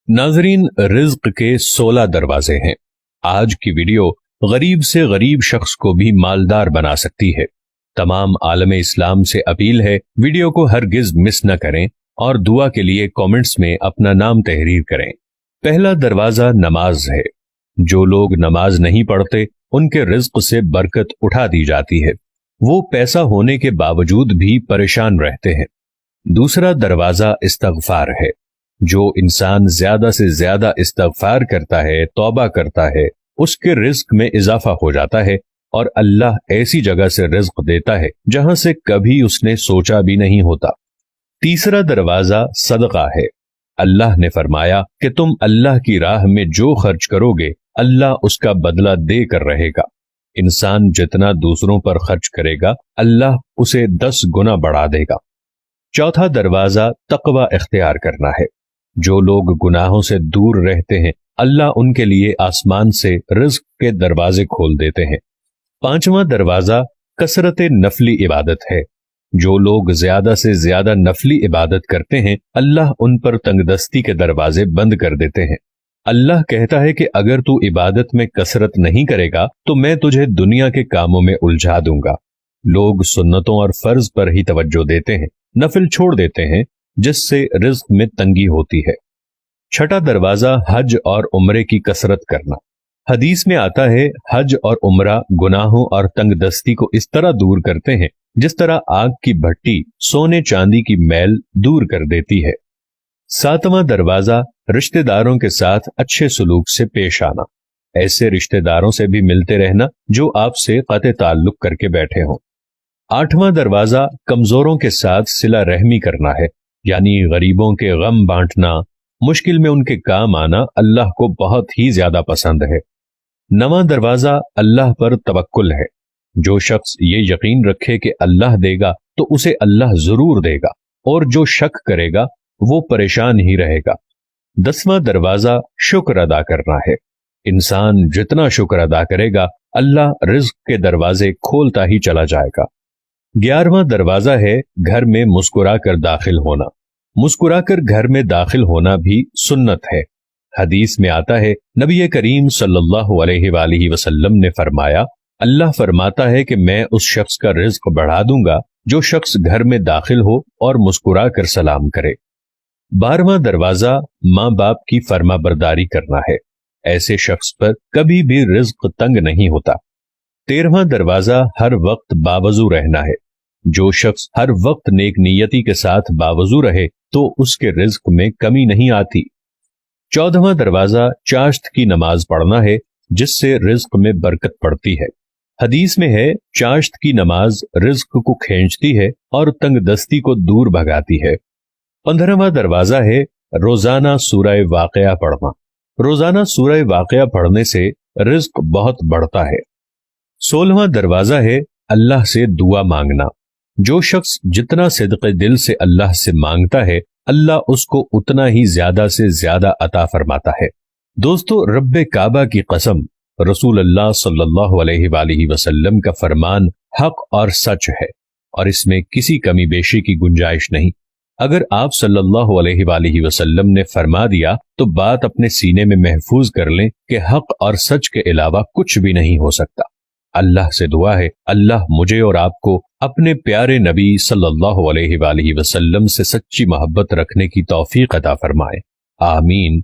नाजरीन, रिज्क के 16 दरवाजे हैं। आज की वीडियो गरीब से गरीब शख्स को भी मालदार बना सकती है। तमाम आलम इस्लाम से अपील है, वीडियो को हरगिज मिस न करें और दुआ के लिए कमेंट्स में अपना नाम तहरीर करें। पहला दरवाजा नमाज है। जो लोग नमाज नहीं पढ़ते उनके रिज्क से बरकत उठा दी जाती है। वो पैसा होने के बावजूद भी परेशान रहते हैं। दूसरा दरवाजा इस्तगफार है। जो इंसान ज्यादा से ज्यादा इस्तगफार करता है, तौबा करता है, उसके रिज्क में इजाफा हो जाता है और अल्लाह ऐसी जगह से रिज्क देता है जहां से कभी उसने सोचा भी नहीं होता। तीसरा दरवाजा सदका है। अल्लाह ने फरमाया कि तुम अल्लाह की राह में जो खर्च करोगे अल्लाह उसका बदला दे कर रहेगा। इंसान जितना दूसरों पर खर्च करेगा अल्लाह उसे 10 गुना बढ़ा देगा। चौथा दरवाजा तकवा इख्तियार करना है। जो लोग गुनाहों से दूर रहते हैं अल्लाह उनके लिए आसमान से रिज्क के दरवाजे खोल देते हैं। पांचवा दरवाजा कसरत नफली इबादत है। जो लोग ज्यादा से ज्यादा नफली इबादत करते हैं अल्लाह उन पर तंगदस्ती के दरवाजे बंद कर देते हैं। अल्लाह कहता है कि अगर तू इबादत में कसरत नहीं करेगा तो मैं तुझे दुनिया के कामों में उलझा दूंगा। लोग सुन्नतों और फर्ज पर ही तवज्जो देते हैं, नफिल छोड़ देते हैं, जिससे रिज्क में तंगी होती है। छठा दरवाजा हज और उम्रे की कसरत करना। हदीस में आता है, हज और उम्रा गुनाहों और तंगदस्ती को इस तरह दूर करते हैं जिस तरह आग की भट्टी सोने चांदी की मैल दूर कर देती है। सातवां दरवाजा रिश्तेदारों के साथ अच्छे सलूक से पेश आना। ऐसे रिश्तेदारों से भी मिलते रहना जो आपसे क़त्ए ताल्लुक करके बैठे हों। आठवां दरवाजा कमजोरों के साथ सिला रहमी करना है, यानी गरीबों के गम बांटना, मुश्किल में उनके काम आना अल्लाह को बहुत ही ज्यादा पसंद है। नवां दरवाजा अल्लाह पर तवक्कुल है। जो शख्स ये यकीन रखे कि अल्लाह देगा तो उसे अल्लाह जरूर देगा, और जो शक करेगा वो परेशान ही रहेगा। 10वां दरवाजा शुक्र अदा करना है। इंसान जितना शुक्र अदा करेगा अल्लाह रिज्क के दरवाजे खोलता ही चला जाएगा। 11वां दरवाजा है घर में मुस्कुरा कर दाखिल होना। मुस्कुराकर घर में दाखिल होना भी सुन्नत है। हदीस में आता है, नबी करीम सल्लल्लाहु अलैहि वसल्लम ने फरमाया, अल्लाह फरमाता है कि मैं उस शख्स का रिज्क बढ़ा दूंगा जो शख्स घर में दाखिल हो और मुस्कुरा कर सलाम करे। 12वां दरवाजा माँ बाप की फरमाबरदारी करना है। ऐसे शख्स पर कभी भी रिज्क तंग नहीं होता। 13वां दरवाजा हर वक्त बावजू रहना है। जो शख्स हर वक्त नेक नियति के साथ बावजू रहे तो उसके रिज्क में कमी नहीं आती। 14वां दरवाजा चाश्त की नमाज पढ़ना है, जिससे रिज्क में बरकत पड़ती है। हदीस में है, चाश्त की नमाज रिज्क को खींचती है और तंगदस्ती को दूर भगाती है। 15वां दरवाजा है रोजाना सूरह वाक़या पढ़ना। रोजाना सूरह वाक़या पढ़ने से रिज्क बहुत बढ़ता है। 16वां दरवाजा है अल्लाह से दुआ मांगना। जो शख्स जितना सिद्क़े दिल से अल्लाह से मांगता है अल्लाह उसको उतना ही ज्यादा से ज्यादा अता फरमाता है। दोस्तों, रब्बे काबा की कसम, रसूल अल्लाह सल्लल्लाहु अलैहि वसल्लम का फरमान हक और सच है और इसमें किसी कमी बेशी की गुंजाइश नहीं। अगर आप सल्लल्लाहु अलैहि वसल्लम ने फरमा दिया तो बात अपने सीने में महफूज कर लें कि हक और सच के अलावा कुछ भी नहीं हो सकता। अल्लाह से दुआ है, अल्लाह मुझे और आपको अपने प्यारे नबी सल्लल्लाहु अलैहि वसल्लम से सच्ची मोहब्बत रखने की तौफीक अता फरमाए। आमीन।